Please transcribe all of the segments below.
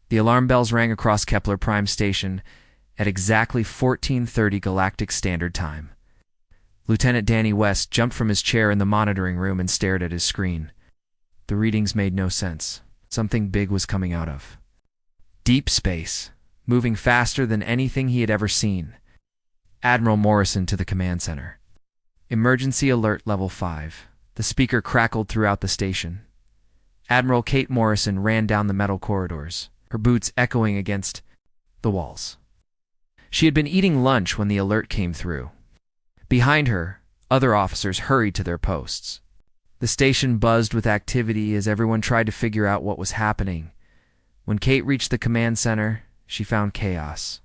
The alarm bells rang across Kepler Prime Station at exactly 14:30 Galactic Standard Time. Lieutenant Danny West jumped from his chair in the monitoring room and stared at his screen. The readings made no sense. Something big was coming out of deep space, moving faster than anything he had ever seen. Admiral Morrison to the command center. Emergency alert level 5. The speaker crackled throughout the station. Admiral Kate Morrison ran down the metal corridors, her boots echoing against the walls. She had been eating lunch when the alert came through. Behind her, other officers hurried to their posts. The station buzzed with activity as everyone tried to figure out what was happening. When Kate reached the command center, she found chaos.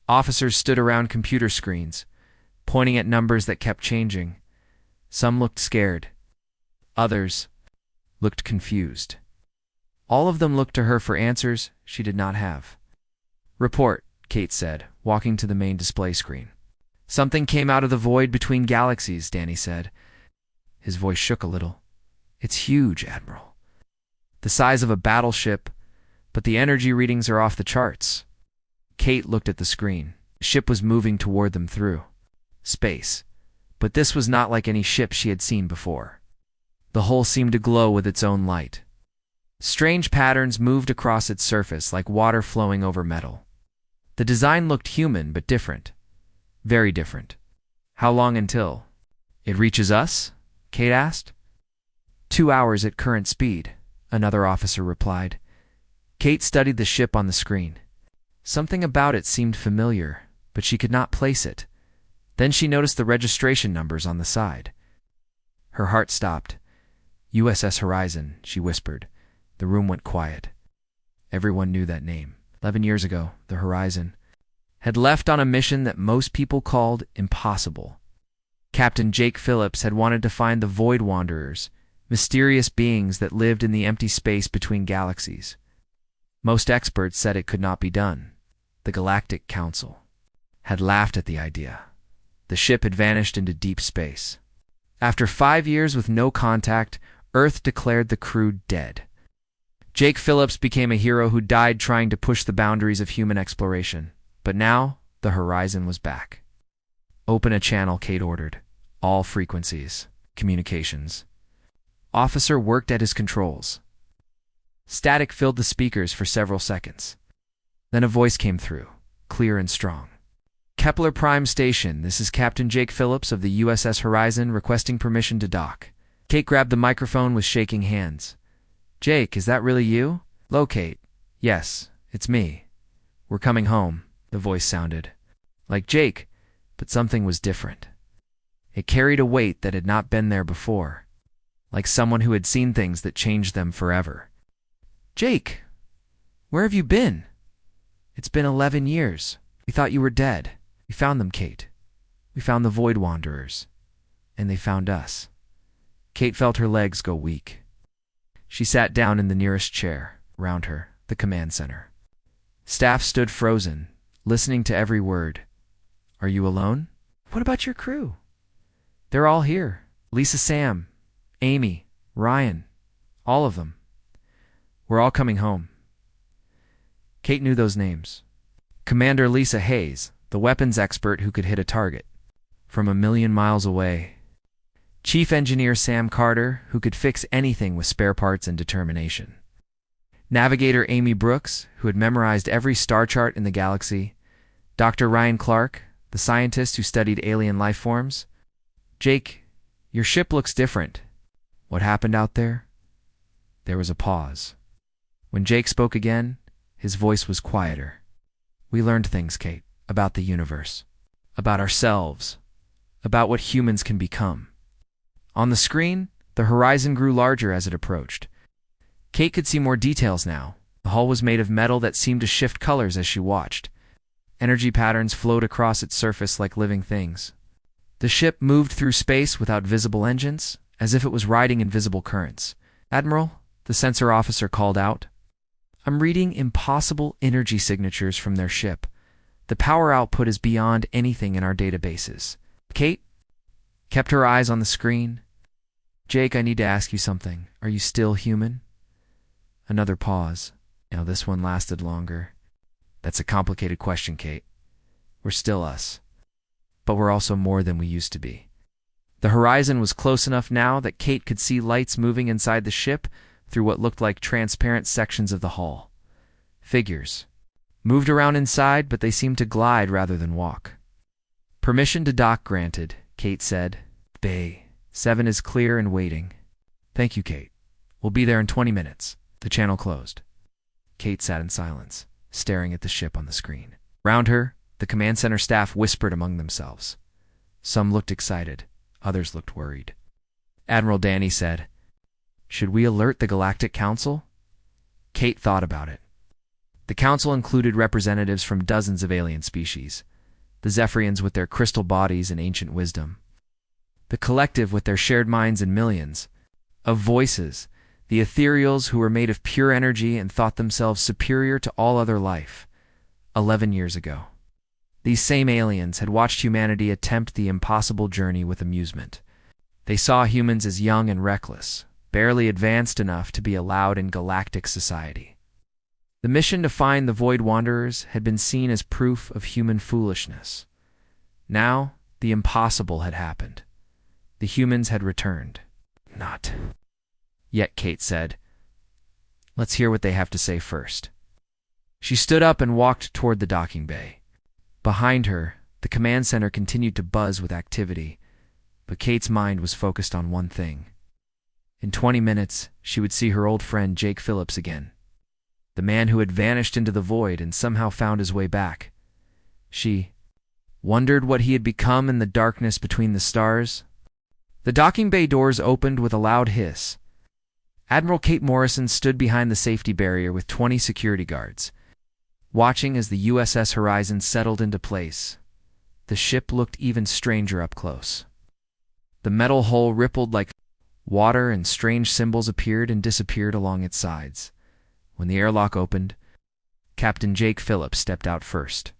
Officers stood around computer screens, pointing at numbers that kept changing. Some looked scared. Others looked confused. All of them looked to her for answers she did not have. "Report," Kate said, walking to the main display screen. "Something came out of the void between galaxies," Danny said. His voice shook a little. "It's huge, Admiral. The size of a battleship, but the energy readings are off the charts." Kate looked at the screen. The ship was moving toward them through space, but this was not like any ship she had seen before. The hull seemed to glow with its own light. Strange patterns moved across its surface like water flowing over metal. The design looked human, but different. Very different. "How long until it reaches us?" Kate asked. 2 hours at current speed," another officer replied. Kate studied the ship on the screen. Something about it seemed familiar, but she could not place it. Then she noticed the registration numbers on the side. Her heart stopped. "USS Horizon," she whispered. The room went quiet. Everyone knew that name. 11 years ago, the Horizon had left on a mission that most people called impossible. Captain Jake Phillips had wanted to find the Void Wanderers, mysterious beings that lived in the empty space between galaxies. Most experts said it could not be done. The Galactic Council had laughed at the idea. The ship had vanished into deep space. After 5 years with no contact, Earth declared the crew dead. Jake Phillips became a hero who died trying to push the boundaries of human exploration. But now, the Horizon was back. "Open a channel," Kate ordered. "All frequencies. Communications." Officer worked at his controls. Static filled the speakers for several seconds. Then a voice came through, clear and strong. "Kepler Prime Station, this is Captain Jake Phillips of the USS Horizon requesting permission to dock." Kate grabbed the microphone with shaking hands. "Jake, is that really you?" "Locate. Yes, it's me. We're coming home." The voice sounded like Jake, but something was different. It carried a weight that had not been there before, like someone who had seen things that changed them forever. "Jake, where have you been? It's been 11 years. We thought you were dead." "We found them, Kate. We found the Void Wanderers. And they found us." Kate felt her legs go weak. She sat down in the nearest chair. Around her, the command center. Staff stood frozen, listening to every word. "Are you alone?" "What about your crew?" "They're all here. Lisa, Sam, Amy, Ryan, all of them. We're all coming home." Kate knew those names. Commander Lisa Hayes, the weapons expert who could hit a target from a million miles away. Chief Engineer Sam Carter, who could fix anything with spare parts and determination. Navigator Amy Brooks, who had memorized every star chart in the galaxy. Dr. Ryan Clark, the scientist who studied alien life forms. "Jake, your ship looks different. What happened out there?" There was a pause. When Jake spoke again, his voice was quieter. "We learned things, Kate, about the universe, about ourselves, about what humans can become." On the screen, the horizon grew larger as it approached. Kate could see more details now. The hull was made of metal that seemed to shift colors as she watched. Energy patterns flowed across its surface like living things. The ship moved through space without visible engines, as if it was riding invisible currents. "Admiral," the sensor officer called out. "I'm reading impossible energy signatures from their ship. The power output is beyond anything in our databases." Kate kept her eyes on the screen. "Jake, I need to ask you something. Are you still human?" Another pause. Now this one lasted longer. That's a complicated question, Kate. We're still us. But we're also more than we used to be. The horizon was close enough now that Kate could see lights moving inside the ship through what looked like transparent sections of the hull. Figures. Moved around inside, but they seemed to glide rather than walk. Permission to dock granted, Kate said. Bay 7 is clear and waiting. Thank you, Kate. We'll be there in 20 minutes. The channel closed. Kate sat in silence, staring at the ship on the screen. Round her, the command center staff whispered among themselves. Some looked excited, others looked worried. Admiral Danny said, "Should we alert the Galactic Council?" Kate thought about it. The council included representatives from dozens of alien species, the Zephyrians with their crystal bodies and ancient wisdom, the Collective with their shared minds and millions of voices, the Ethereals who were made of pure energy and thought themselves superior to all other life. 11 years ago. These same aliens had watched humanity attempt the impossible journey with amusement. They saw humans as young and reckless, barely advanced enough to be allowed in galactic society. The mission to find the Void Wanderers had been seen as proof of human foolishness. Now, the impossible had happened. The humans had returned. Not yet, Kate said. Let's hear what they have to say first. She stood up and walked toward the docking bay. Behind her, the command center continued to buzz with activity, but Kate's mind was focused on one thing. In 20 minutes, she would see her old friend Jake Phillips again, the man who had vanished into the void and somehow found his way back. She wondered what he had become in the darkness between the stars. The docking bay doors opened with a loud hiss. Admiral Kate Morrison stood behind the safety barrier with 20 security guards, watching as the USS Horizon settled into place. The ship looked even stranger up close. The metal hull rippled like water and strange symbols appeared and disappeared along its sides. When the airlock opened, Captain Jake Phillips stepped out first.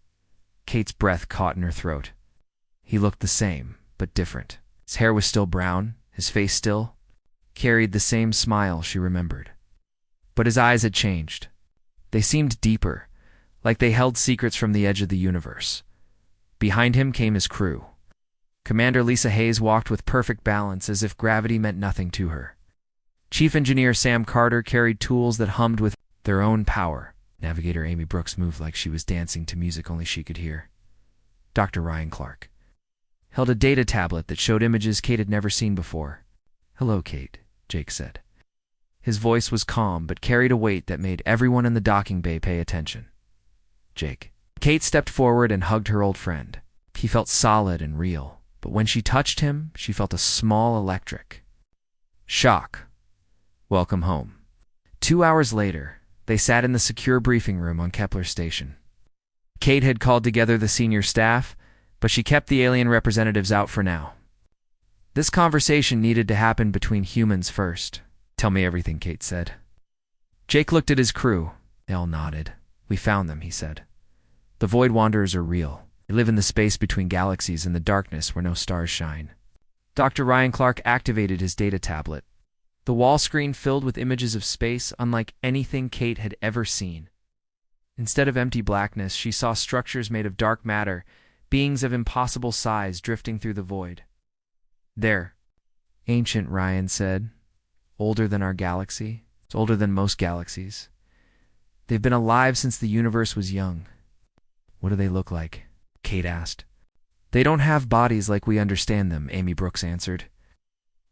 Kate's breath caught in her throat. He looked the same, but different. His hair was still brown, his face still carried the same smile she remembered. But his eyes had changed. They seemed deeper, like they held secrets from the edge of the universe. Behind him came his crew. Commander Lisa Hayes walked with perfect balance as if gravity meant nothing to her. Chief Engineer Sam Carter carried tools that hummed with their own power. Navigator Amy Brooks moved like she was dancing to music only she could hear. Dr. Ryan Clark held a data tablet that showed images Kate had never seen before. "Hello, Kate," Jake said. His voice was calm but carried a weight that made everyone in the docking bay pay attention. Jake. Kate stepped forward and hugged her old friend. He felt solid and real, but when she touched him, she felt a small electric shock. Welcome home. 2 hours later, they sat in the secure briefing room on Kepler Station. Kate had called together the senior staff, but she kept the alien representatives out for now. This conversation needed to happen between humans first. "Tell me everything," Kate said. Jake looked at his crew. They all nodded. "We found them," he said. "The Void Wanderers are real. They live in the space between galaxies in the darkness where no stars shine." Dr. Ryan Clark activated his data tablet. The wall screen filled with images of space unlike anything Kate had ever seen. Instead of empty blackness, she saw structures made of dark matter, beings of impossible size drifting through the void. "They're ancient," Ryan said. "Older than our galaxy. It's older than most galaxies. They've been alive since the universe was young." "What do they look like?" Kate asked. "They don't have bodies like we understand them," Amy Brooks answered.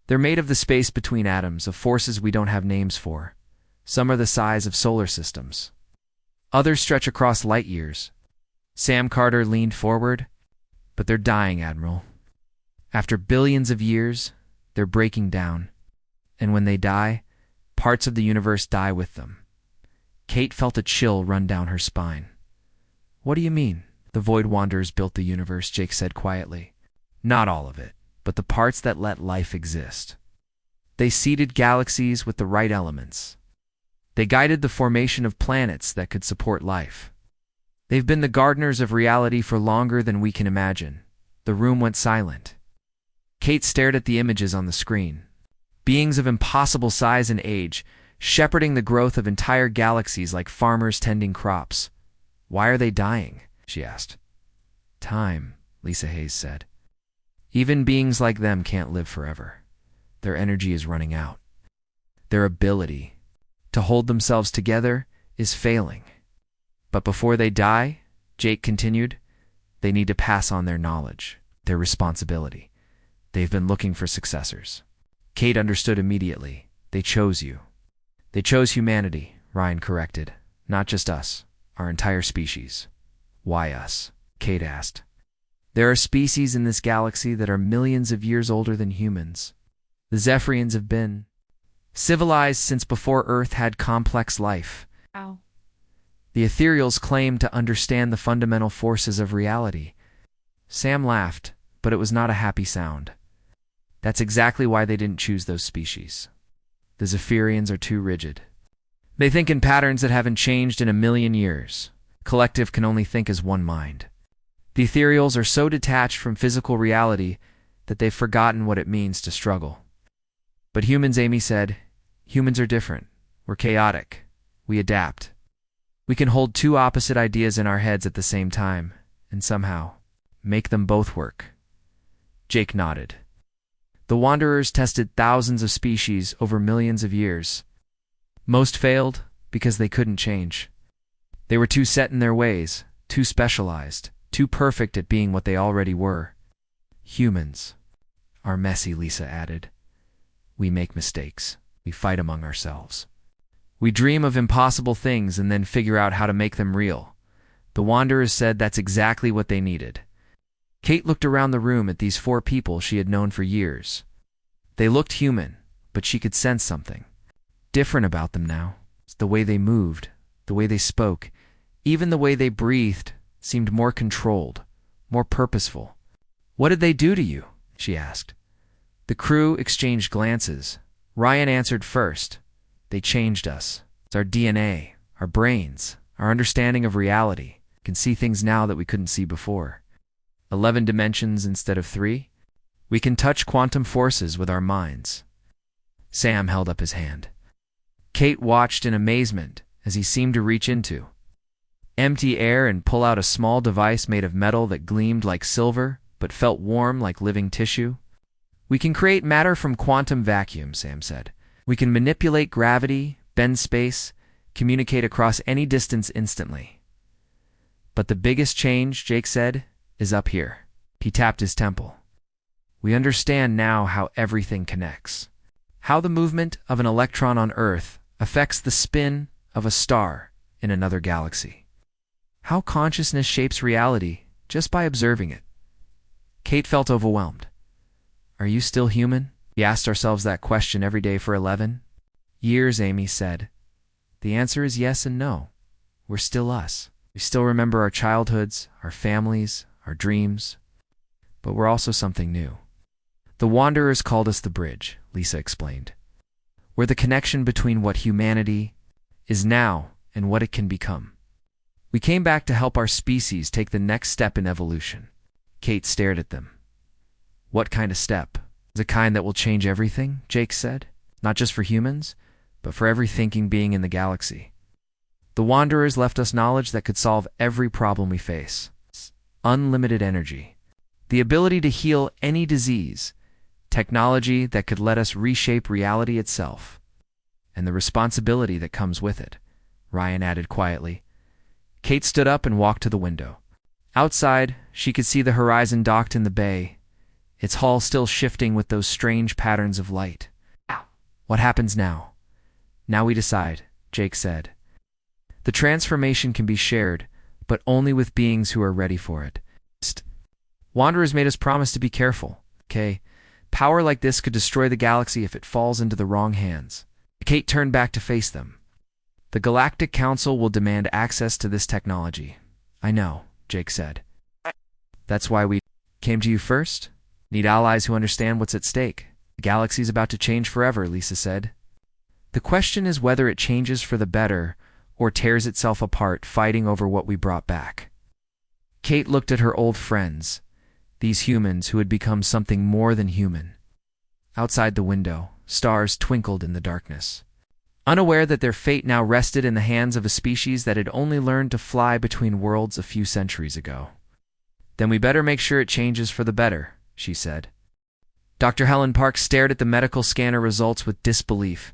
"They're made of the space between atoms, of forces we don't have names for. Some are the size of solar systems. Others stretch across light years." Sam Carter leaned forward. "But they're dying, Admiral. After billions of years, they're breaking down. And when they die, parts of the universe die with them." Kate felt a chill run down her spine. "What do you mean?" "The Void Wanderers built the universe," Jake said quietly. "Not all of it, but the parts that let life exist. They seeded galaxies with the right elements. They guided the formation of planets that could support life. They've been the gardeners of reality for longer than we can imagine." The room went silent. Kate stared at the images on the screen. Beings of impossible size and age, shepherding the growth of entire galaxies like farmers tending crops. Why are they dying? She asked. Time, Lisa Hayes said. Even beings like them can't live forever. Their energy is running out. Their ability to hold themselves together is failing. But before they die, Jake continued, they need to pass on their knowledge, their responsibility. They've been looking for successors. Kate understood immediately. They chose you. They chose humanity, Ryan corrected. Not just us, our entire species. Why us? Kate asked. There are species in this galaxy that are millions of years older than humans. The Zephyrians have been civilized since before Earth had complex life. Wow. The ethereals claim to understand the fundamental forces of reality. Sam laughed, but it was not a happy sound. That's exactly why they didn't choose those species. The Zephyrians are too rigid. They think in patterns that haven't changed in a million years. Collective can only think as one mind. The ethereals are so detached from physical reality that they've forgotten what it means to struggle. But humans, Amy said, humans are different. We're chaotic. We adapt. We can hold two opposite ideas in our heads at the same time, and somehow make them both work. Jake nodded. The Wanderers tested thousands of species over millions of years. Most failed because they couldn't change. They were too set in their ways, too specialized, too perfect at being what they already were. Humans are messy, Lisa added. We make mistakes. We fight among ourselves. We dream of impossible things and then figure out how to make them real. The Wanderers said that's exactly what they needed. Kate looked around the room at these four people she had known for years. They looked human, but she could sense something different about them now. The way they moved, the way they spoke, even the way they breathed seemed more controlled, more purposeful. What did they do to you? She asked. The crew exchanged glances. Ryan answered first. They changed us. It's our DNA, our brains, our understanding of reality. We can see things now that we couldn't see before. 11 dimensions instead of 3. We can touch quantum forces with our minds. Sam held up his hand. Kate watched in amazement as he seemed to reach into empty air and pull out a small device made of metal that gleamed like silver but felt warm like living tissue. We can create matter from quantum vacuum, Sam said. We can manipulate gravity, bend space, communicate across any distance instantly. But the biggest change, Jake said, is up here. He tapped his temple. We understand now how everything connects. How the movement of an electron on Earth affects the spin of a star in another galaxy. How consciousness shapes reality just by observing it. Kate felt overwhelmed. Are you still human? We asked ourselves that question every day for 11 years, Amy said. The answer is yes and no. We're still us. We still remember our childhoods, our families, our dreams. But we're also something new. The Wanderers called us the bridge, Lisa explained. We're the connection between what humanity is now and what it can become. We came back to help our species take the next step in evolution. Kate stared at them. What kind of step? The kind that will change everything, Jake said. Not just for humans, but for every thinking being in the galaxy. The Wanderers left us knowledge that could solve every problem we face. Unlimited energy. The ability to heal any disease. Technology that could let us reshape reality itself. And the responsibility that comes with it, Ryan added quietly. Kate stood up and walked to the window. Outside, she could see the horizon docked in the bay, its hull still shifting with those strange patterns of light. What happens now? Now we decide, Jake said. The transformation can be shared, but only with beings who are ready for it. Wanderers made us promise to be careful, okay? Power like this could destroy the galaxy if it falls into the wrong hands. Kate turned back to face them. The Galactic Council will demand access to this technology. I know, Jake said. That's why we came to you first? Need allies who understand what's at stake. The galaxy's about to change forever, Lisa said. The question is whether it changes for the better or tears itself apart fighting over what we brought back. Kate looked at her old friends, these humans who had become something more than human. Outside the window, stars twinkled in the darkness. unaware that their fate now rested in the hands of a species that had only learned to fly between worlds a few centuries ago. "Then we better make sure it changes for the better," she said. Dr. Helen Park stared at the medical scanner results with disbelief.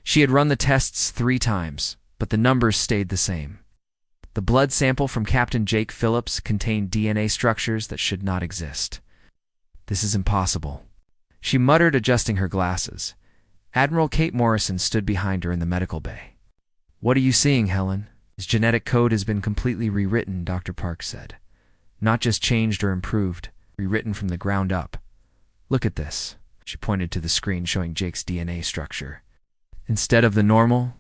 She had run the tests 3 times, but the numbers stayed the same. The blood sample from Captain Jake Phillips contained DNA structures that should not exist. "This is impossible," she muttered, adjusting her glasses. Admiral Kate Morrison stood behind her in the medical bay. "What are you seeing, Helen?" "His genetic code has been completely rewritten," Dr. Park said. "Not just changed or improved, rewritten from the ground up. Look at this." She pointed to the screen showing Jake's DNA structure. Instead of the normal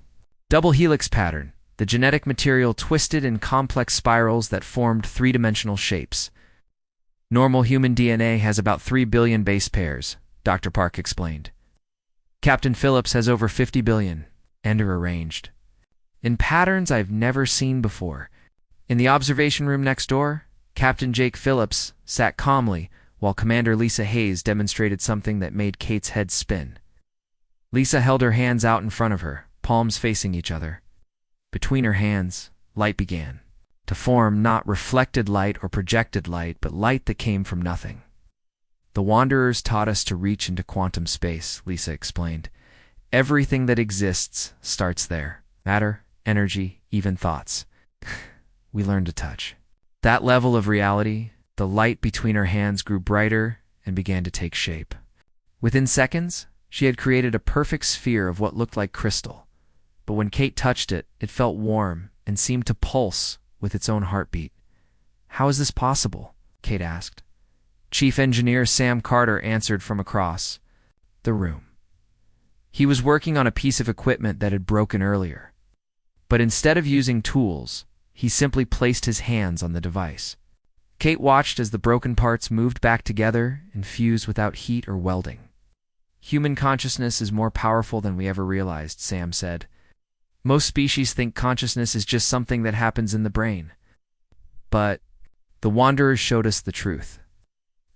double helix pattern, the genetic material twisted in complex spirals that formed 3-dimensional shapes. "Normal human DNA has about 3 billion base pairs," Dr. Park explained. "Captain Phillips has over 50 billion, and are arranged in patterns I've never seen before." In the observation room next door, Captain Jake Phillips sat calmly while Commander Lisa Hayes demonstrated something that made Kate's head spin. Lisa held her hands out in front of her, palms facing each other. Between her hands, light began to form, not reflected light or projected light, but light that came from nothing. "The Wanderers taught us to reach into quantum space," Lisa explained. "Everything that exists starts there. Matter, energy, even thoughts. We learned to touch that level of reality." The light between her hands grew brighter and began to take shape. Within seconds, she had created a perfect sphere of what looked like crystal. But when Kate touched it, it felt warm and seemed to pulse with its own heartbeat. "How is this possible?" Kate asked. Chief Engineer Sam Carter answered from across the room. He was working on a piece of equipment that had broken earlier. But instead of using tools, he simply placed his hands on the device. Kate watched as the broken parts moved back together and fused without heat or welding. "Human consciousness is more powerful than we ever realized," Sam said. "Most species think consciousness is just something that happens in the brain. But the Wanderers showed us the truth.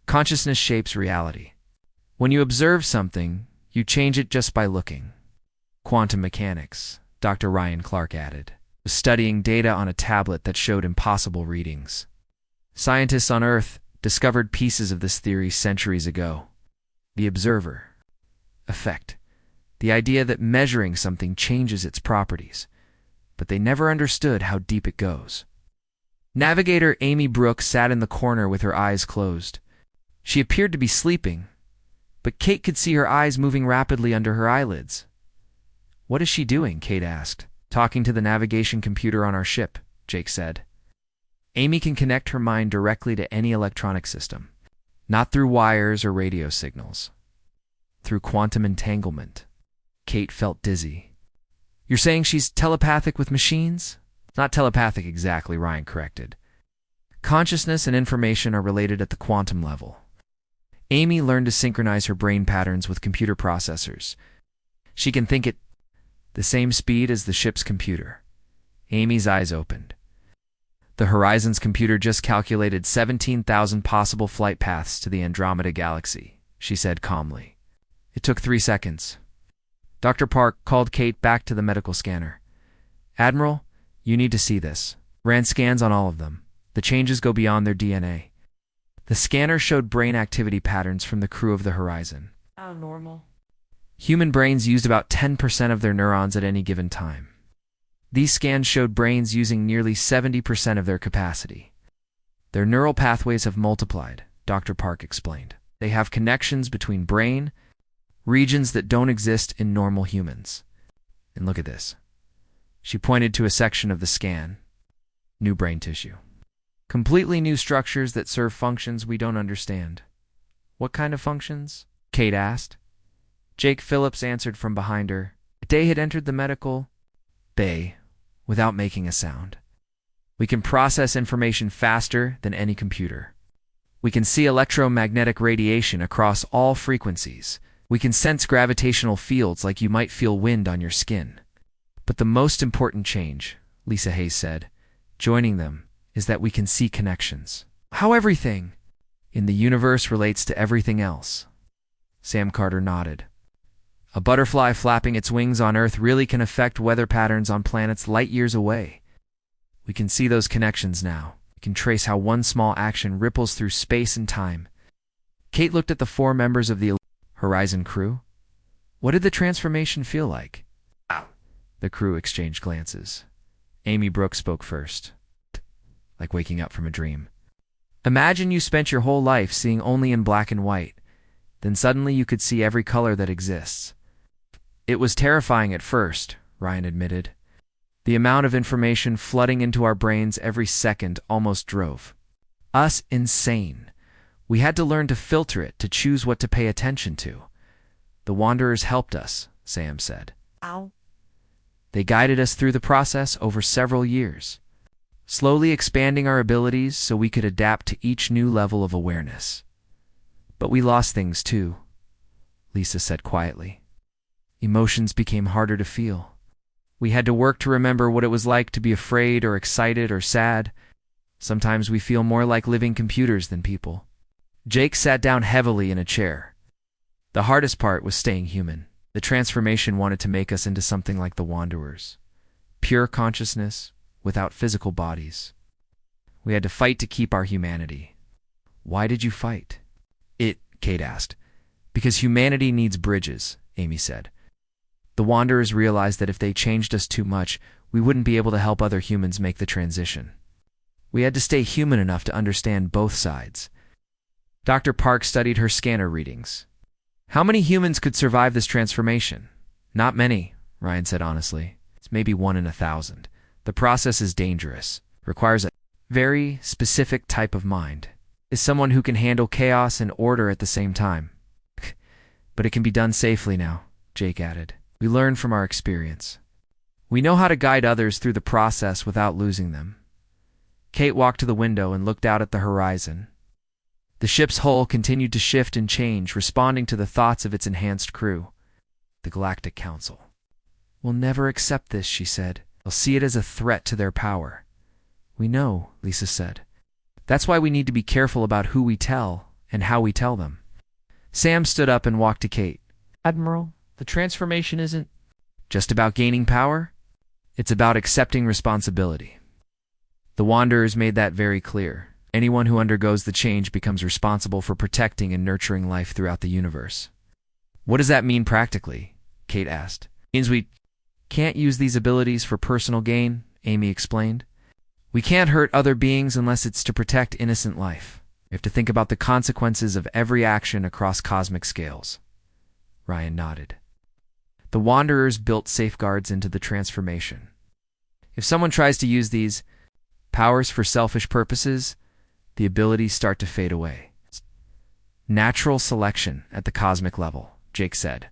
Consciousness shapes reality. When you observe something, you change it just by looking." "Quantum mechanics," Dr. Ryan Clark added, was studying data on a tablet that showed impossible readings. "Scientists on Earth discovered pieces of this theory centuries ago. The observer effect. The idea that measuring something changes its properties, but they never understood how deep it goes." Navigator Amy Brooks sat in the corner with her eyes closed. She appeared to be sleeping, but Kate could see her eyes moving rapidly under her eyelids. "What is she doing?" Kate asked. "Talking to the navigation computer on our ship," Jake said. "Amy can connect her mind directly to any electronic system, not through wires or radio signals, through quantum entanglement." Kate felt dizzy. "You're saying she's telepathic with machines?" "Not telepathic exactly," Ryan corrected. "Consciousness and information are related at the quantum level. Amy learned to synchronize her brain patterns with computer processors. She can think at the same speed as the ship's computer." Amy's eyes opened. "The Horizon's computer just calculated 17,000 possible flight paths to the Andromeda Galaxy," she said calmly. "It took 3 seconds. Dr. Park called Kate back to the medical scanner. "Admiral, you need to see this." Ran scans on all of them. The changes go beyond their DNA. The scanner showed brain activity patterns from the crew of the Horizon. How normal. Human brains used about 10% of their neurons at any given time. These scans showed brains using nearly 70% of their capacity. "Their neural pathways have multiplied," Dr. Park explained. "They have connections between brain regions that don't exist in normal humans. And look at this." She pointed to a section of the scan. "New brain tissue. Completely new structures that serve functions we don't understand." "What kind of functions?" Kate asked. Jake Phillips answered from behind her. Day had entered the medical bay without making a sound. "We can process information faster than any computer. We can see electromagnetic radiation across all frequencies. We can sense gravitational fields like you might feel wind on your skin. But the most important change," Lisa Hayes said, "joining them, is that we can see connections. How everything in the universe relates to everything else." Sam Carter nodded. A butterfly flapping its wings on Earth really can affect weather patterns on planets light years away. We can see those connections now. We can trace how one small action ripples through space and time. Kate looked at the 4 members of the Horizon crew. What did the transformation feel like? The crew exchanged glances. Amy Brooks spoke first. Like waking up from a dream. Imagine you spent your whole life seeing only in black and white. Then suddenly you could see every color that exists. It was terrifying at first, Ryan admitted. The amount of information flooding into our brains every second almost drove us insane. We had to learn to filter it, to choose what to pay attention to. The Wanderers helped us, Sam said. Ow. They guided us through the process over several years, slowly expanding our abilities so we could adapt to each new level of awareness. But we lost things too, Lisa said quietly. Emotions became harder to feel. We had to work to remember what it was like to be afraid or excited or sad. Sometimes we feel more like living computers than people. Jake sat down heavily in a chair. The hardest part was staying human. The transformation wanted to make us into something like the Wanderers. Pure consciousness, without physical bodies. We had to fight to keep our humanity. Why did you fight? Kate asked. Because humanity needs bridges, Amy said. The Wanderers realized that if they changed us too much, we wouldn't be able to help other humans make the transition. We had to stay human enough to understand both sides. Dr. Park studied her scanner readings. How many humans could survive this transformation? Not many, Ryan said honestly. It's maybe 1 in 1,000. The process is dangerous, requires a very specific type of mind. Is someone who can handle chaos and order at the same time. But it can be done safely now, Jake added. We learn from our experience. We know how to guide others through the process without losing them. Kate walked to the window and looked out at the horizon. The ship's hull continued to shift and change, responding to the thoughts of its enhanced crew. The Galactic Council. We'll never accept this, she said. They'll see it as a threat to their power. We know, Lisa said. That's why we need to be careful about who we tell and how we tell them. Sam stood up and walked to Kate. Admiral, the transformation isn't just about gaining power. It's about accepting responsibility. The Wanderers made that very clear. Anyone who undergoes the change becomes responsible for protecting and nurturing life throughout the universe. What does that mean practically? Kate asked. It means we can't use these abilities for personal gain, Amy explained. We can't hurt other beings unless it's to protect innocent life. We have to think about the consequences of every action across cosmic scales. Ryan nodded. The Wanderers built safeguards into the transformation. If someone tries to use these powers for selfish purposes, the abilities start to fade away. Natural selection at the cosmic level, Jake said.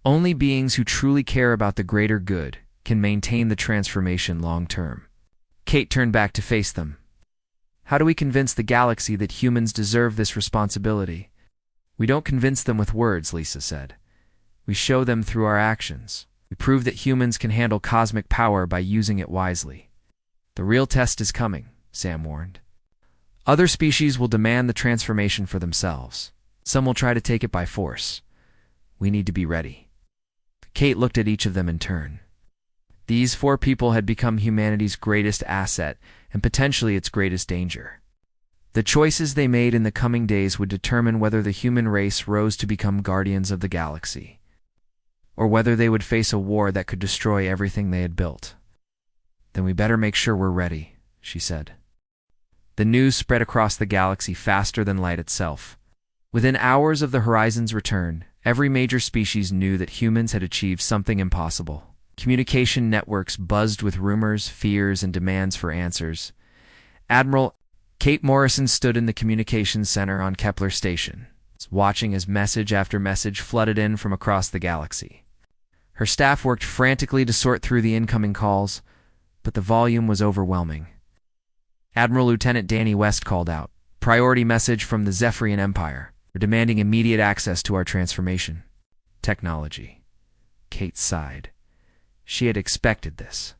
Only beings who truly care about the greater good can maintain the transformation long term. Kate turned back to face them. How do we convince the galaxy that humans deserve this responsibility? We don't convince them with words, Lisa said. We show them through our actions. We prove that humans can handle cosmic power by using it wisely. The real test is coming, Sam warned. Other species will demand the transformation for themselves. Some will try to take it by force. We need to be ready. Kate looked at each of them in turn. These 4 people had become humanity's greatest asset and potentially its greatest danger. The choices they made in the coming days would determine whether the human race rose to become guardians of the galaxy, or whether they would face a war that could destroy everything they had built. Then we better make sure we're ready, she said. The news spread across the galaxy faster than light itself. Within hours of the Horizon's return, every major species knew that humans had achieved something impossible. Communication networks buzzed with rumors, fears, and demands for answers. Admiral Kate Morrison stood in the communications center on Kepler Station, watching as message after message flooded in from across the galaxy. Her staff worked frantically to sort through the incoming calls, but the volume was overwhelming. Admiral Lieutenant Danny West called out, "Priority message from the Zephyrian Empire. We're demanding immediate access to our transformation technology." Kate sighed. She had expected this.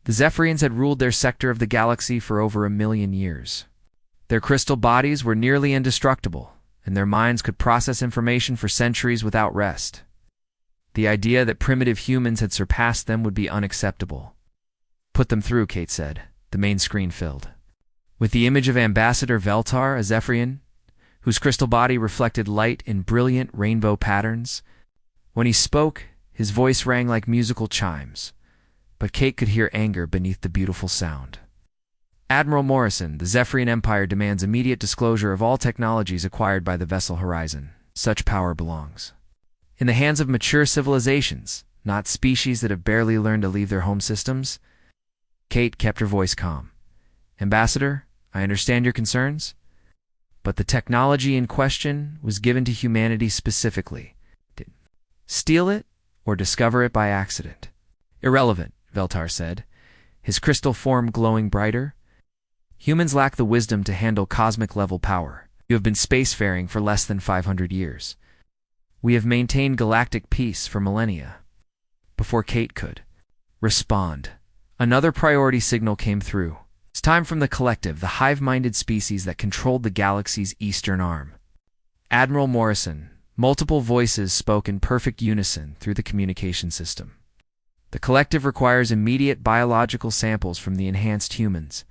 The Zephyrians had ruled their sector of the galaxy for over 1,000,000 years. Their crystal bodies were nearly indestructible, and their minds could process information for centuries without rest. The idea that primitive humans had surpassed them would be unacceptable. Put them through, Kate said. The main screen filled with the image of Ambassador Veltar, a Zephyrian, whose crystal body reflected light in brilliant rainbow patterns. When he spoke, his voice rang like musical chimes, but Kate could hear anger beneath the beautiful sound. Admiral Morrison, the Zephyrian Empire demands immediate disclosure of all technologies acquired by the vessel Horizon. Such power belongs in the hands of mature civilizations, not species that have barely learned to leave their home systems. Kate kept her voice calm. Ambassador, I understand your concerns, but the technology in question was given to humanity specifically. Did steal it or discover it by accident? Irrelevant, Veltar said, his crystal form glowing brighter. Humans lack the wisdom to handle cosmic-level power. You have been spacefaring for less than 500 years. We have maintained galactic peace for millennia. Before Kate could respond, another priority signal came through. It's time from the collective, the hive-minded species that controlled the galaxy's eastern arm. Admiral Morrison, multiple voices spoke in perfect unison through the communication system. The collective requires immediate biological samples from the enhanced humans.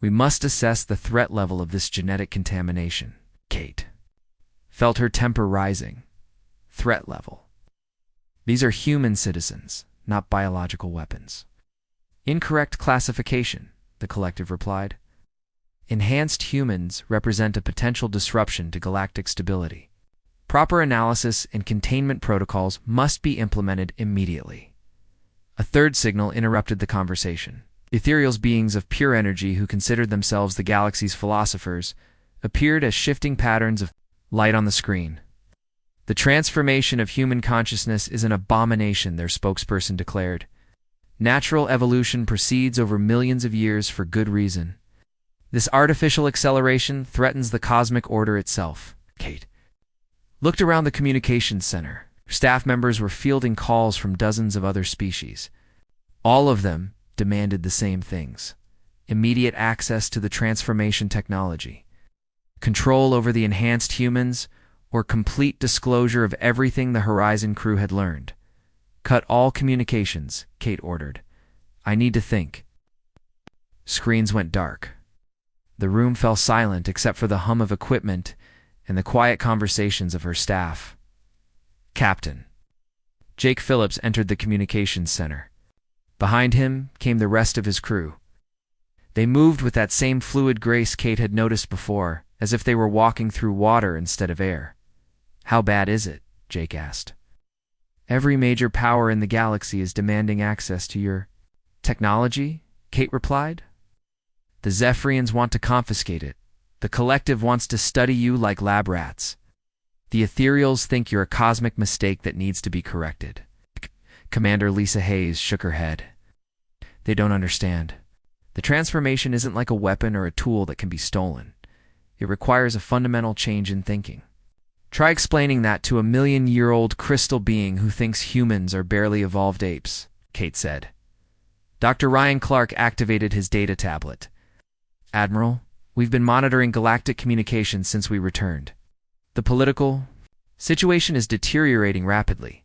We must assess the threat level of this genetic contamination. Kate felt her temper rising. Threat level. These are human citizens, not biological weapons. Incorrect classification, the collective replied. Enhanced humans represent a potential disruption to galactic stability. Proper analysis and containment protocols must be implemented immediately. A third signal interrupted the conversation. Ethereal beings of pure energy who considered themselves the galaxy's philosophers appeared as shifting patterns of light on the screen. The transformation of human consciousness is an abomination, their spokesperson declared. Natural evolution proceeds over millions of years for good reason. This artificial acceleration threatens the cosmic order itself. Kate looked around the communications center. Staff members were fielding calls from dozens of other species. All of them demanded the same things: immediate access to the transformation technology, control over the enhanced humans, or complete disclosure of everything the Horizon crew had learned. Cut all communications, Kate ordered. I need to think. Screens went dark. The room fell silent except for the hum of equipment and the quiet conversations of her staff. Captain Jake Phillips entered the communications center. Behind him came the rest of his crew. They moved with that same fluid grace Kate had noticed before, as if they were walking through water instead of air. How bad is it? Jake asked. Every major power in the galaxy is demanding access to your technology, Kate replied. The Zephyrians want to confiscate it. The collective wants to study you like lab rats. The Ethereals think you're a cosmic mistake that needs to be corrected. Commander Lisa Hayes shook her head. They don't understand. The transformation isn't like a weapon or a tool that can be stolen. It requires a fundamental change in thinking. Try explaining that to a million-year-old crystal being who thinks humans are barely evolved apes, Kate said. Dr. Ryan Clark activated his data tablet. Admiral, we've been monitoring galactic communications since we returned. The political situation is deteriorating rapidly.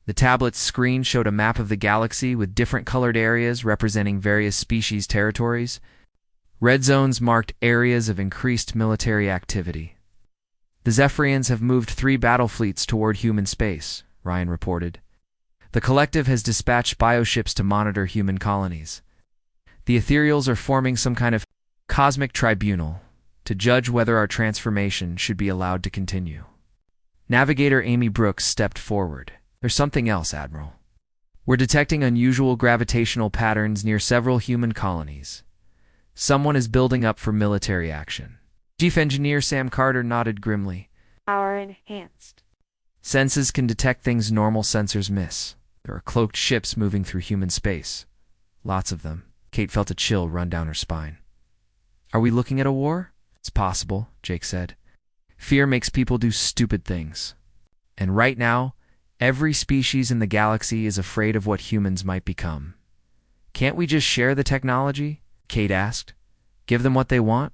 The tablet's screen showed a map of the galaxy with different colored areas representing various species' territories. Red zones marked areas of increased military activity. The Zephyrians have moved 3 battle fleets toward human space, Ryan reported. The collective has dispatched bioships to monitor human colonies. The Ethereals are forming some kind of cosmic tribunal to judge whether our transformation should be allowed to continue. Navigator Amy Brooks stepped forward. There's something else, Admiral. We're detecting unusual gravitational patterns near several human colonies. Someone is building up for military action. Chief Engineer Sam Carter nodded grimly. Our enhanced senses can detect things normal sensors miss. There are cloaked ships moving through human space. Lots of them. Kate felt a chill run down her spine. Are we looking at a war? It's possible, Jake said. Fear makes people do stupid things. And right now, every species in the galaxy is afraid of what humans might become. Can't we just share the technology? Kate asked. Give them what they want?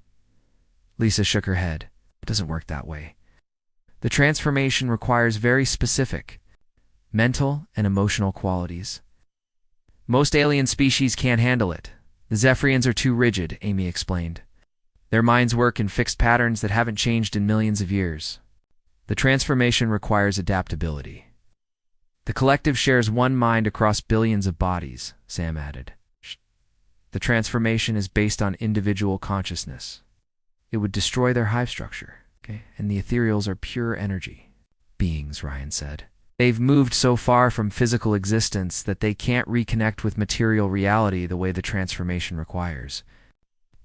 Lisa shook her head. It doesn't work that way. The transformation requires very specific, mental and emotional qualities. Most alien species can't handle it. The Zephyrians are too rigid, Amy explained. Their minds work in fixed patterns that haven't changed in millions of years. The transformation requires adaptability. The collective shares one mind across billions of bodies, Sam added. The transformation is based on individual consciousness. It would destroy their hive structure, okay? And the ethereals are pure energy beings, Ryan said. They've moved so far from physical existence that they can't reconnect with material reality the way the transformation requires.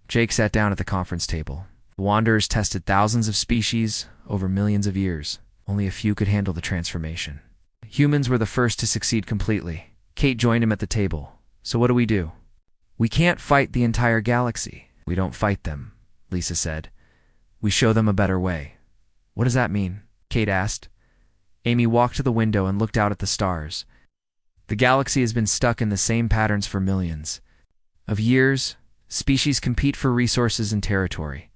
Jake sat down at the conference table. The Wanderers tested thousands of species over millions of years. Only a few could handle the transformation. Humans were the first to succeed completely. Kate joined him at the table. So what do? We can't fight the entire galaxy. We don't fight them, Lisa said. We show them a better way. What does that mean? Kate asked. Amy walked to the window and looked out at the stars. The galaxy has been stuck in the same patterns for millions of years. Species compete for resources and territory.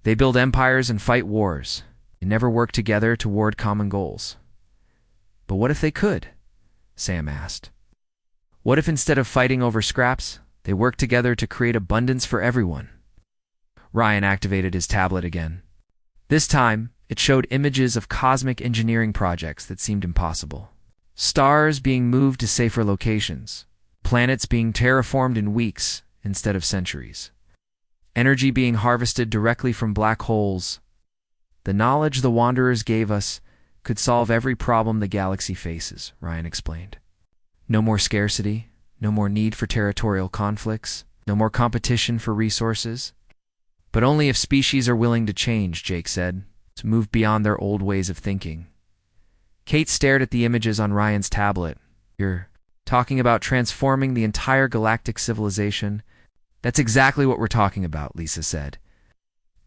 They build empires and fight wars. They never work together toward common goals. But what if they could? Sam asked. What if instead of fighting over scraps, they work together to create abundance for everyone? Ryan activated his tablet again. This time, it showed images of cosmic engineering projects that seemed impossible. Stars being moved to safer locations. Planets being terraformed in weeks instead of centuries. Energy being harvested directly from black holes. The knowledge the Wanderers gave us could solve every problem the galaxy faces, Ryan explained. No more scarcity, no more need for territorial conflicts, no more competition for resources. But only if species are willing to change, Jake said, to move beyond their old ways of thinking. Kate stared at the images on Ryan's tablet. You're talking about transforming the entire galactic civilization? That's exactly what we're talking about, Lisa said.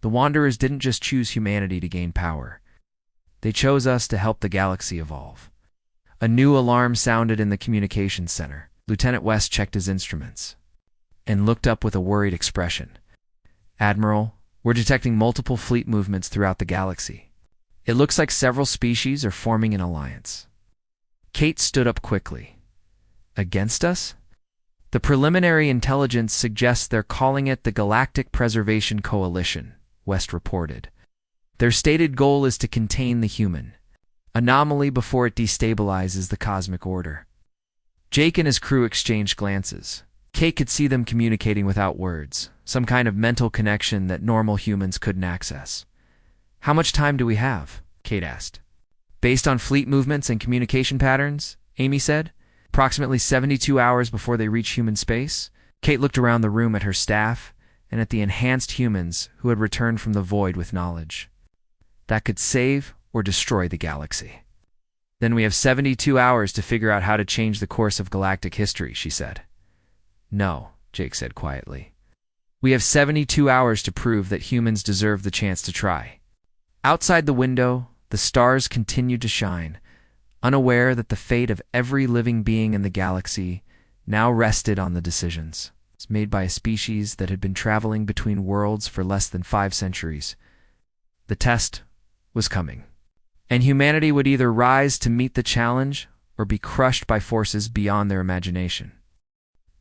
The Wanderers didn't just choose humanity to gain power. They chose us to help the galaxy evolve. A new alarm sounded in the communications center. Lieutenant West checked his instruments and looked up with a worried expression. Admiral, we're detecting multiple fleet movements throughout the galaxy. It looks like several species are forming an alliance. Kate stood up quickly. Against us? The preliminary intelligence suggests they're calling it the Galactic Preservation Coalition, West reported. Their stated goal is to contain the human anomaly before it destabilizes the cosmic order. Jake and his crew exchanged glances. Kate could see them communicating without words, some kind of mental connection that normal humans couldn't access. How much time do we have? Kate asked. Based on fleet movements and communication patterns, Amy said, approximately 72 hours before they reach human space. Kate looked around the room at her staff and at the enhanced humans who had returned from the void with knowledge that could save or destroy the galaxy. Then we have 72 hours to figure out how to change the course of galactic history, she said. No, Jake said quietly. We have 72 hours to prove that humans deserve the chance to try. Outside the window, the stars continued to shine, unaware that the fate of every living being in the galaxy now rested on the decisions made by a species that had been traveling between worlds for less than 5 centuries. The test was coming, and humanity would either rise to meet the challenge or be crushed by forces beyond their imagination.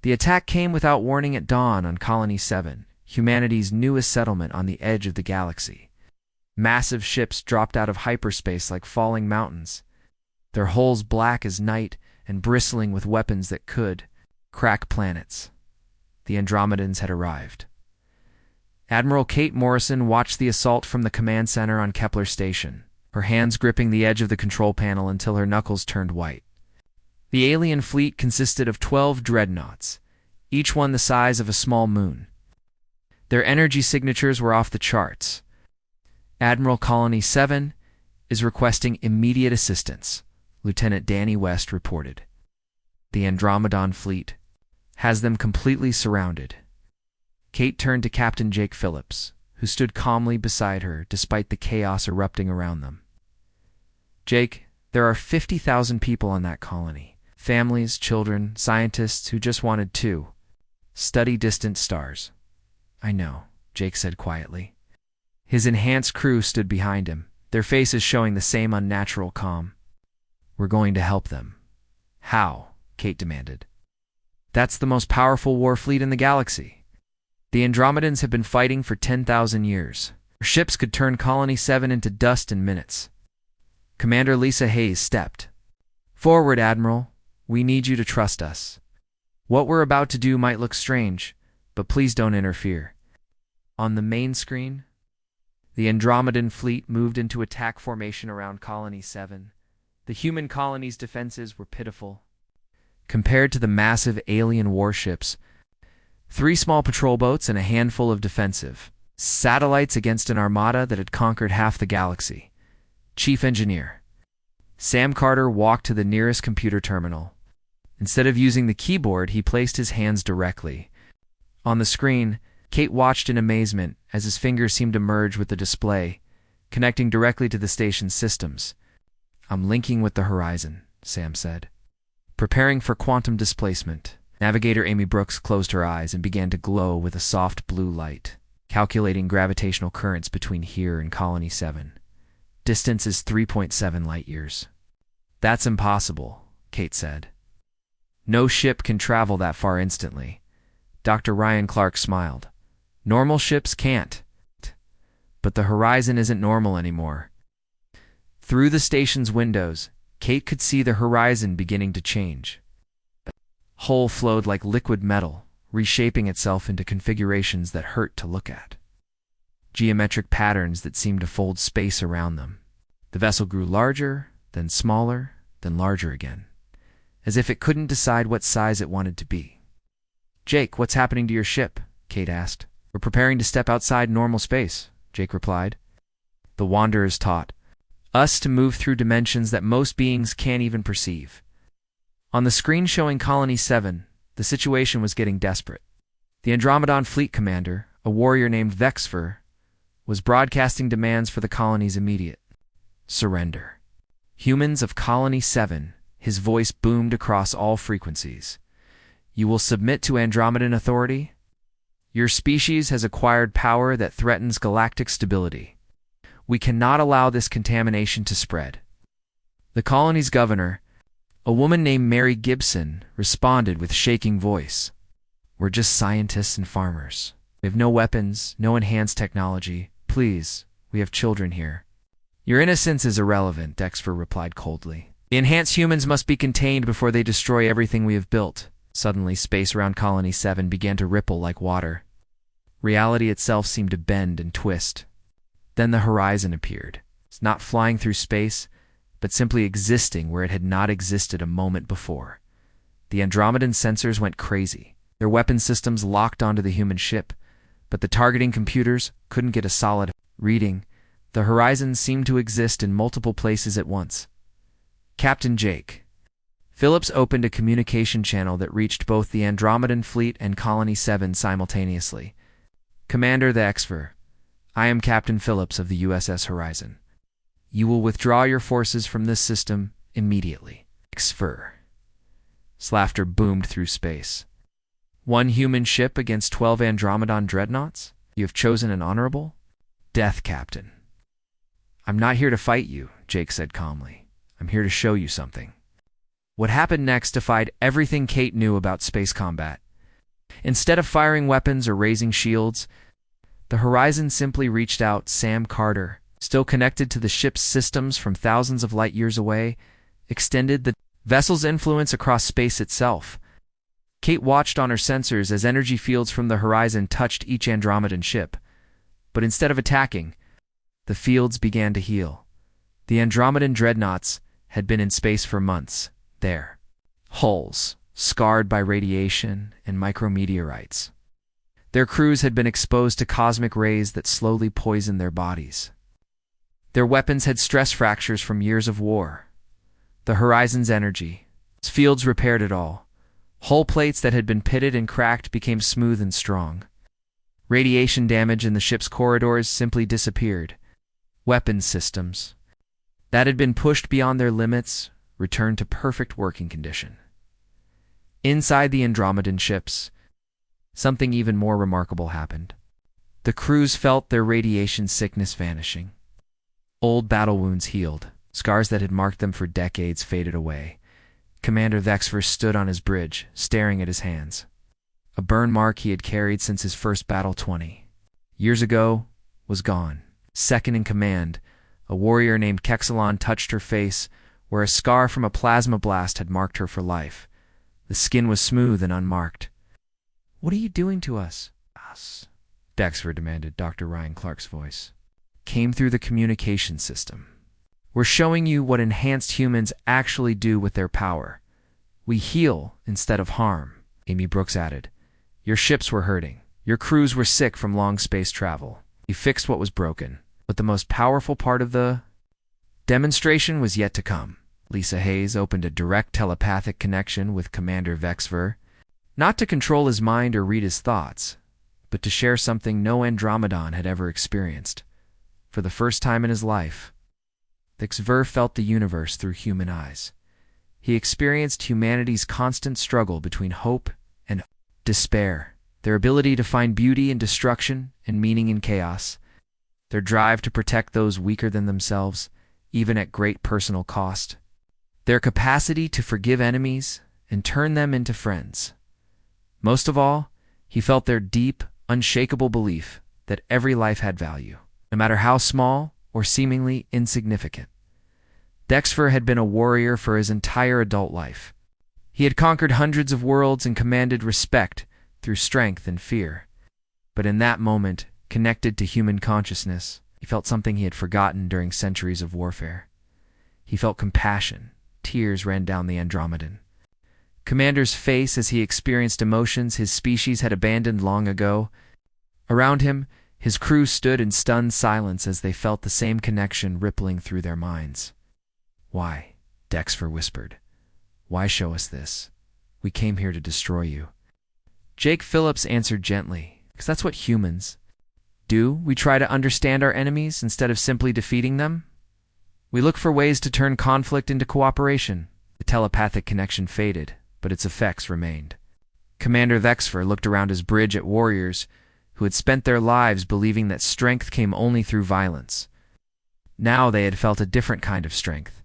The attack came without warning at dawn on Colony 7, humanity's newest settlement on the edge of the galaxy. Massive ships dropped out of hyperspace like falling mountains, their hulls black as night and bristling with weapons that could crack planets. The Andromedans had arrived. Admiral Kate Morrison watched the assault from the command center on Kepler Station, her hands gripping the edge of the control panel until her knuckles turned white. The alien fleet consisted of 12 dreadnoughts, each one the size of a small moon. Their energy signatures were off the charts. Admiral Colony 7 is requesting immediate assistance, Lieutenant Danny West reported. The Andromedan fleet has them completely surrounded. Kate turned to Captain Jake Phillips, who stood calmly beside her despite the chaos erupting around them. Jake, there are 50,000 people on that colony. Families, children, scientists who just wanted to study distant stars. I know, Jake said quietly. His enhanced crew stood behind him, their faces showing the same unnatural calm. We're going to help them, How? Kate demanded. That's the most powerful war fleet in the galaxy. The Andromedans have been fighting for 10,000 years. Our ships could turn Colony 7 into dust in minutes. Commander Lisa Hayes stepped. Forward, Admiral. We need you to trust us. What we're about to do might look strange, but please don't interfere. On the main screen, the Andromedan fleet moved into attack formation around Colony 7. The human colony's defenses were pitiful. Compared to the massive alien warships, 3 small patrol boats and a handful of defensive satellites against an armada that had conquered half the galaxy. Chief Engineer Sam Carter walked to the nearest computer terminal. Instead of using the keyboard, he placed his hands directly. On the screen, Kate watched in amazement as his fingers seemed to merge with the display, connecting directly to the station's systems. I'm linking with the horizon, Sam said. Preparing for quantum displacement. Navigator Amy Brooks closed her eyes and began to glow with a soft blue light, calculating gravitational currents between here and Colony 7. Distance is 3.7 light years. That's impossible, Kate said. No ship can travel that far instantly. Dr. Ryan Clark smiled. Normal ships can't. But the horizon isn't normal anymore. Through the station's windows, Kate could see the horizon beginning to change. Hull flowed like liquid metal, reshaping itself into configurations that hurt to look at. Geometric patterns that seemed to fold space around them. The vessel grew larger, then smaller, then larger again, as if it couldn't decide what size it wanted to be. Jake, what's happening to your ship? Kate asked. We're preparing to step outside normal space, Jake replied. The Wanderers taught us to move through dimensions that most beings can't even perceive. On the screen showing Colony 7, the situation was getting desperate. The Andromedan fleet commander, a warrior named Vexfer, was broadcasting demands for the colony's immediate surrender. Humans of Colony 7, his voice boomed across all frequencies. You will submit to Andromedan authority? Your species has acquired power that threatens galactic stability. We cannot allow this contamination to spread. The colony's governor, a woman named Mary Gibson, responded with shaking voice. We're just scientists and farmers. We have no weapons, no enhanced technology. Please, we have children here. Your innocence is irrelevant, Dexfer replied coldly. The enhanced humans must be contained before they destroy everything we have built. Suddenly, space around Colony 7 began to ripple like water. Reality itself seemed to bend and twist. Then the horizon appeared. It's not flying through space, but simply existing where it had not existed a moment before. The Andromedan sensors went crazy. Their weapon systems locked onto the human ship, but the targeting computers couldn't get a solid reading. The horizon seemed to exist in multiple places at once. Captain Jake. Phillips opened a communication channel that reached both the Andromedan fleet and Colony 7 simultaneously. Commander the Exfer, I am Captain Phillips of the USS Horizon. You will withdraw your forces from this system immediately. Exfer. Laughter boomed through space. 1 human ship against 12 Andromedan dreadnoughts? You have chosen an honorable death, Captain. I'm not here to fight you, Jake said calmly. I'm here to show you something. What happened next defied everything Kate knew about space combat. Instead of firing weapons or raising shields, the Horizon simply reached out. Sam Carter, still connected to the ship's systems from thousands of light years away, extended the vessel's influence across space itself. Kate watched on her sensors as energy fields from the Horizon touched each Andromedan ship. But instead of attacking, the fields began to heal. The Andromedan dreadnoughts had been in space for months. Their hulls, scarred by radiation and micrometeorites. Their crews had been exposed to cosmic rays that slowly poisoned their bodies. Their weapons had stress fractures from years of war. The Horizon's energy, its fields repaired it all. Hull plates that had been pitted and cracked became smooth and strong. Radiation damage in the ship's corridors simply disappeared. Weapons systems that had been pushed beyond their limits returned to perfect working condition. Inside the Andromedan ships, something even more remarkable happened. The crews felt their radiation sickness vanishing. Old battle wounds healed, scars that had marked them for decades faded away. Commander Vexfer stood on his bridge, staring at his hands. A burn mark he had carried since his first battle 20 years ago was gone. Second in command, a warrior named Kexalon touched her face, where a scar from a plasma blast had marked her for life. The skin was smooth and unmarked. "What are you doing to us?" "Us," Dexter demanded, Dr. Ryan Clark's voice. "Came through the communication system. We're showing you what enhanced humans actually do with their power. We heal instead of harm," Amy Brooks added. "Your ships were hurting. Your crews were sick from long space travel. You fixed what was broken. But the most powerful part of the demonstration was yet to come." Lisa Hayes opened a direct telepathic connection with Commander Vexver, not to control his mind or read his thoughts, but to share something no Andromedon had ever experienced. For the first time in his life, Vexver felt the universe through human eyes. He experienced humanity's constant struggle between hope and despair, their ability to find beauty in destruction and meaning in chaos, their drive to protect those weaker than themselves, even at great personal cost, their capacity to forgive enemies and turn them into friends. Most of all, he felt their deep, unshakable belief that every life had value, no matter how small or seemingly insignificant. Dexfer had been a warrior for his entire adult life. He had conquered hundreds of worlds and commanded respect through strength and fear. But in that moment, connected to human consciousness, he felt something he had forgotten during centuries of warfare. He felt compassion. Tears ran down the Andromedan. Commander's face as he experienced emotions his species had abandoned long ago. Around him, his crew stood in stunned silence as they felt the same connection rippling through their minds. "Why?" Dexfer whispered. "Why show us this? We came here to destroy you." Jake Phillips answered gently, "Because that's what humans do. We try to understand our enemies instead of simply defeating them. We look for ways to turn conflict into cooperation." The telepathic connection faded, but its effects remained. Commander Vexfer looked around his bridge at warriors who had spent their lives believing that strength came only through violence. Now they had felt a different kind of strength,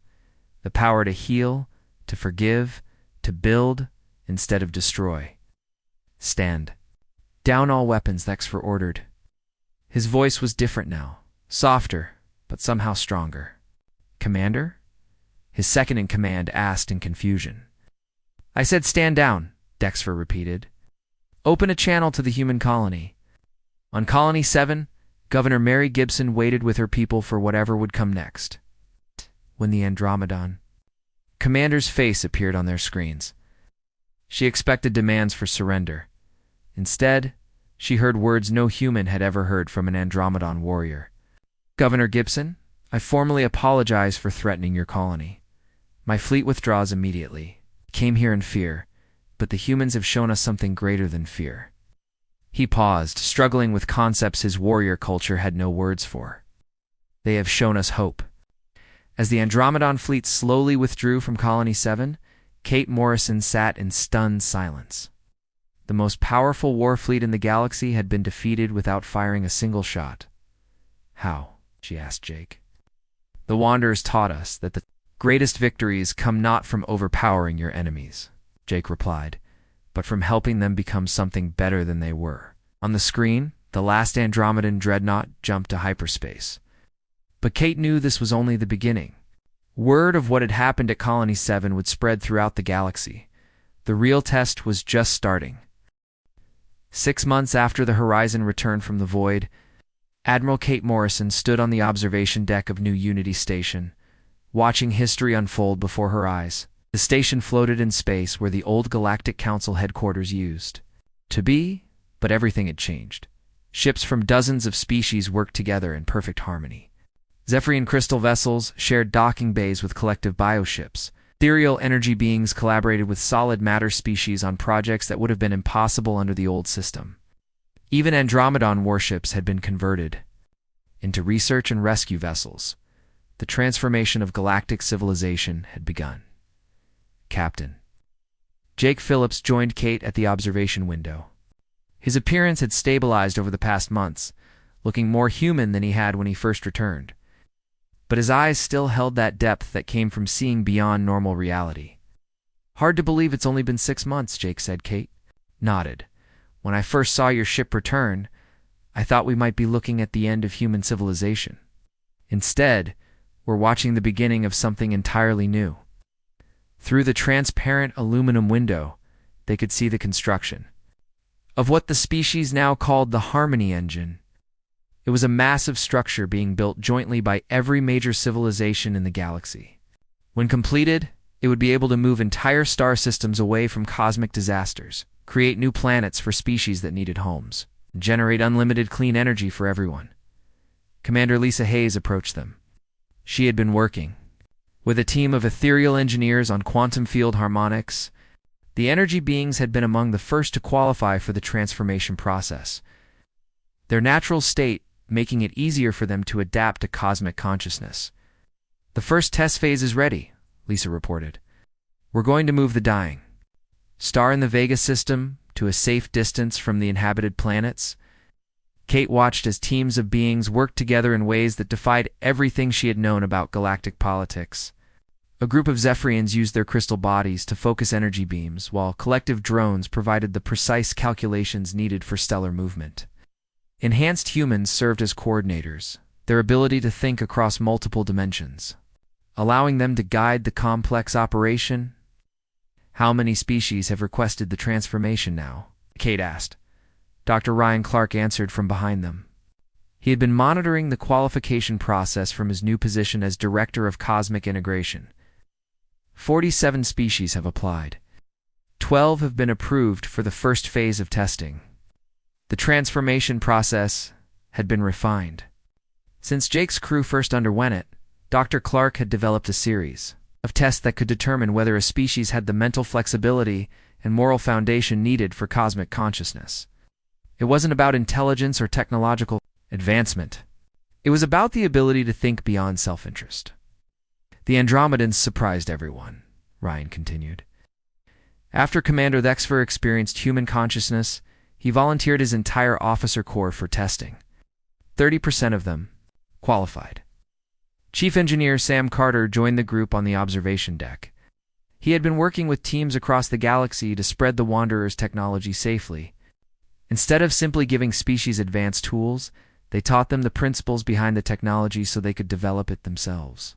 the power to heal, to forgive, to build instead of destroy. "Stand. Down all weapons," Vexfer ordered. His voice was different now, softer, but somehow stronger. "Commander?" His second-in-command asked in confusion. "I said stand down," Dexfer repeated. "Open a channel to the human colony." On Colony 7, Governor Mary Gibson waited with her people for whatever would come next. When the Andromedon Commander's face appeared on their screens. She expected demands for surrender. Instead, she heard words no human had ever heard from an Andromedon warrior. "Governor Gibson, I formally apologize for threatening your colony. My fleet withdraws immediately. Came here in fear, but the humans have shown us something greater than fear." He paused, struggling with concepts his warrior culture had no words for. "They have shown us hope." As the Andromedon fleet slowly withdrew from Colony 7, Kate Morrison sat in stunned silence. The most powerful war fleet in the galaxy had been defeated without firing a single shot. "How?" she asked Jake. "The Wanderers taught us that the greatest victories come not from overpowering your enemies," Jake replied, "but from helping them become something better than they were." On the screen, the last Andromedan dreadnought jumped to hyperspace. But Kate knew this was only the beginning. Word of what had happened at Colony 7 would spread throughout the galaxy. The real test was just starting. 6 months after the Horizon returned from the void, Admiral Kate Morrison stood on the observation deck of New Unity Station, watching history unfold before her eyes. The station floated in space where the old Galactic Council headquarters used to be, but everything had changed. Ships from dozens of species worked together in perfect harmony. Zephyrian crystal vessels shared docking bays with collective bioships. Ethereal energy beings collaborated with solid matter species on projects that would have been impossible under the old system. Even Andromedon warships had been converted into research and rescue vessels. The transformation of galactic civilization had begun. "Captain." Jake Phillips joined Kate at the observation window. His appearance had stabilized over the past months, looking more human than he had when he first returned. But his eyes still held that depth that came from seeing beyond normal reality. Hard to believe it's only been 6 months, Jake said. Kate nodded. When I first saw your ship return, I thought we might be looking at the end of human civilization. Instead, we're watching the beginning of something entirely new. Through the transparent aluminum window, they could see the construction of what the species now called the Harmony Engine. It was a massive structure being built jointly by every major civilization in the galaxy. When completed, it would be able to move entire star systems away from cosmic disasters, create new planets for species that needed homes, and generate unlimited clean energy for everyone. Commander Lisa Hayes approached them. She had been working with a team of ethereal engineers on quantum field harmonics. The energy beings had been among the first to qualify for the transformation process, their natural state making it easier for them to adapt to cosmic consciousness. The first test phase is ready, Lisa reported. We're going to move the dying star in the Vega system to a safe distance from the inhabited planets. Kate watched as teams of beings worked together in ways that defied everything she had known about galactic politics. A group of Zephyrians used their crystal bodies to focus energy beams, while collective drones provided the precise calculations needed for stellar movement. Enhanced humans served as coordinators, their ability to think across multiple dimensions, allowing them to guide the complex operation. How many species have requested the transformation now? Kate asked. Dr. Ryan Clark answered from behind them. He had been monitoring the qualification process from his new position as Director of Cosmic Integration. 47 species have applied. 12 have been approved for the first phase of testing. The transformation process had been refined. Since Jake's crew first underwent it, Dr. Clark had developed a series of tests that could determine whether a species had the mental flexibility and moral foundation needed for cosmic consciousness. It wasn't about intelligence or technological advancement. It was about the ability to think beyond self-interest. The Andromedans surprised everyone, Ryan continued. After Commander Thexfer experienced human consciousness, he volunteered his entire officer corps for testing. 30% of them qualified. Chief Engineer Sam Carter joined the group on the observation deck. He had been working with teams across the galaxy to spread the Wanderer's technology safely. Instead of simply giving species advanced tools, they taught them the principles behind the technology so they could develop it themselves.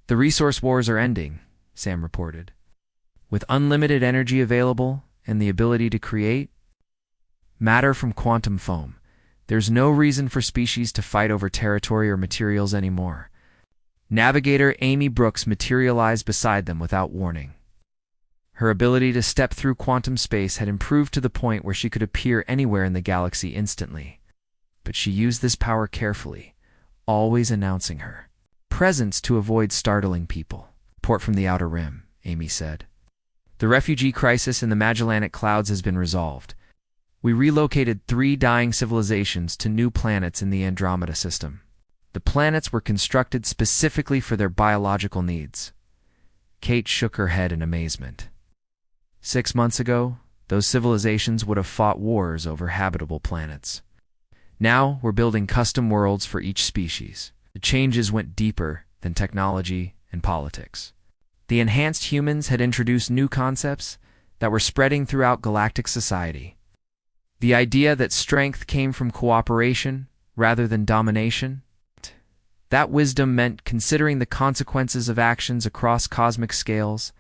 The resource wars are ending, Sam reported. With unlimited energy available and the ability to create matter from quantum foam, there's no reason for species to fight over territory or materials anymore. Navigator Amy Brooks materialized beside them without warning. Her ability to step through quantum space had improved to the point where she could appear anywhere in the galaxy instantly. But she used this power carefully, always announcing her presence to avoid startling people. Report from the Outer Rim, Amy said. The refugee crisis in the Magellanic Clouds has been resolved. We relocated 3 dying civilizations to new planets in the Andromeda system. The planets were constructed specifically for their biological needs. Kate shook her head in amazement. 6 months ago, those civilizations would have fought wars over habitable planets. Now we're building custom worlds for each species. The changes went deeper than technology and politics. The enhanced humans had introduced new concepts that were spreading throughout galactic society. The idea that strength came from cooperation rather than domination. That wisdom meant considering the consequences of actions across cosmic scales.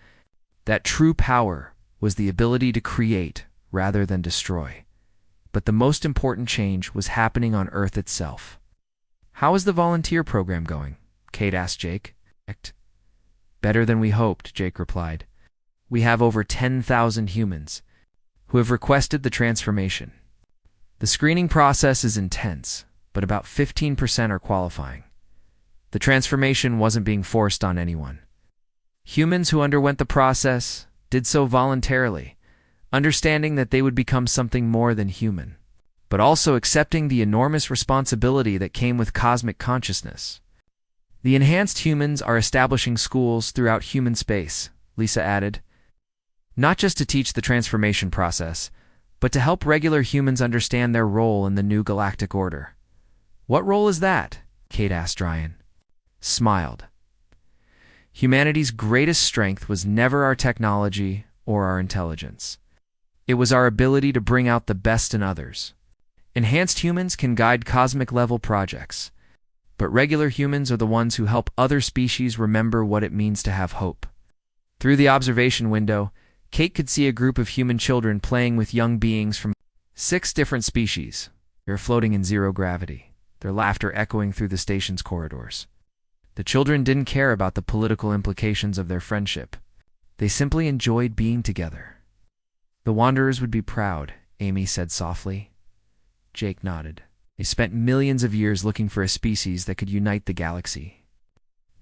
That true power was the ability to create rather than destroy. But the most important change was happening on Earth itself. How is the volunteer program going? Kate asked Jake. Better than we hoped, Jake replied. We have over 10,000 humans who have requested the transformation. The screening process is intense, but about 15% are qualifying. The transformation wasn't being forced on anyone. Humans who underwent the process did so voluntarily, understanding that they would become something more than human, but also accepting the enormous responsibility that came with cosmic consciousness. The enhanced humans are establishing schools throughout human space, Lisa added, not just to teach the transformation process, but to help regular humans understand their role in the new galactic order. What role is that? Kate asked Ryan. Smiled. Humanity's greatest strength was never our technology or our intelligence. It was our ability to bring out the best in others. Enhanced humans can guide cosmic-level projects, but regular humans are the ones who help other species remember what it means to have hope. Through the observation window, Kate could see a group of human children playing with young beings from 6 different species. They were floating in zero gravity, their laughter echoing through the station's corridors. The children didn't care about the political implications of their friendship. They simply enjoyed being together. "The Wanderers would be proud," Amy said softly. Jake nodded. They spent millions of years looking for a species that could unite the galaxy.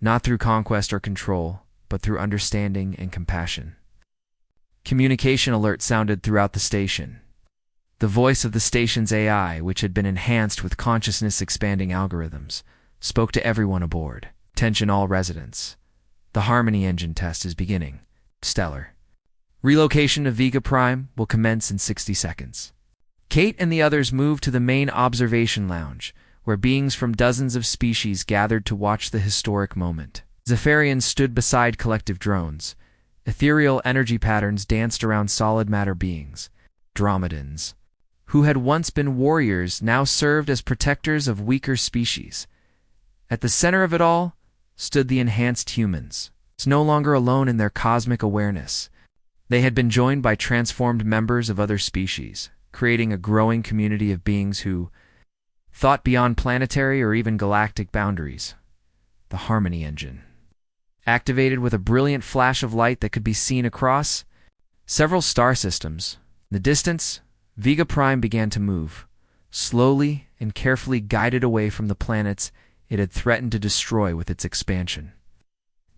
Not through conquest or control, but through understanding and compassion. Communication alerts sounded throughout the station. The voice of the station's AI, which had been enhanced with consciousness-expanding algorithms, spoke to everyone aboard. "Attention all residents. The Harmony engine test is beginning. Stellar. Relocation of Vega Prime will commence in 60 seconds. Kate and the others moved to the main observation lounge, where beings from dozens of species gathered to watch the historic moment. Zephyrians stood beside collective drones. Ethereal energy patterns danced around solid matter beings. Dromedans, who had once been warriors, now served as protectors of weaker species. At the center of it all stood the enhanced humans, no longer alone in their cosmic awareness. They had been joined by transformed members of other species, creating a growing community of beings who thought beyond planetary or even galactic boundaries. The Harmony engine, activated with a brilliant flash of light that could be seen across several star systems. In the distance, Vega Prime began to move, slowly and carefully guided away from the planets it had threatened to destroy with its expansion.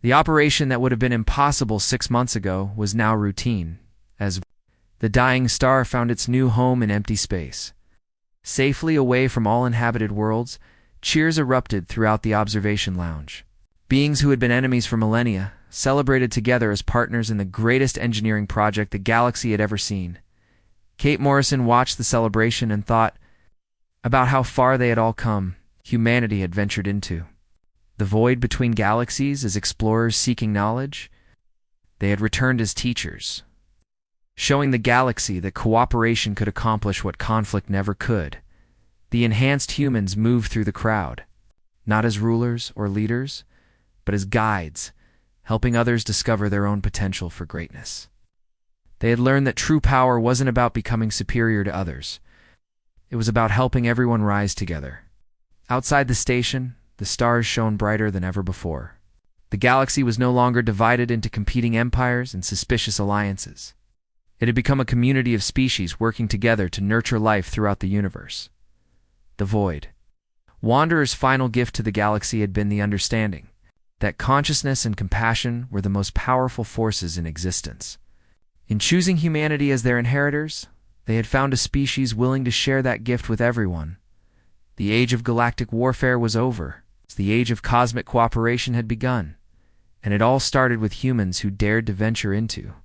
The operation that would have been impossible 6 months ago was now routine, as the dying star found its new home in empty space. Safely away from all inhabited worlds, cheers erupted throughout the observation lounge. Beings who had been enemies for millennia celebrated together as partners in the greatest engineering project the galaxy had ever seen. Kate Morrison watched the celebration and thought about how far they had all come, humanity had ventured into. The void between galaxies as explorers seeking knowledge. They had returned as teachers, showing the galaxy that cooperation could accomplish what conflict never could. The enhanced humans moved through the crowd, not as rulers or leaders, but as guides, helping others discover their own potential for greatness. They had learned that true power wasn't about becoming superior to others. It was about helping everyone rise together. Outside the station, the stars shone brighter than ever before. The galaxy was no longer divided into competing empires and suspicious alliances. It had become a community of species working together to nurture life throughout the universe. The void. Wanderer's final gift to the galaxy had been the understanding that consciousness and compassion were the most powerful forces in existence. In choosing humanity as their inheritors, they had found a species willing to share that gift with everyone. The age of galactic warfare was over. The age of cosmic cooperation had begun, and it all started with humans who dared to venture into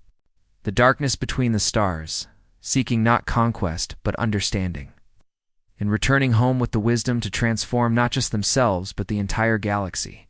the darkness between the stars, seeking not conquest but understanding, and returning home with the wisdom to transform not just themselves but the entire galaxy.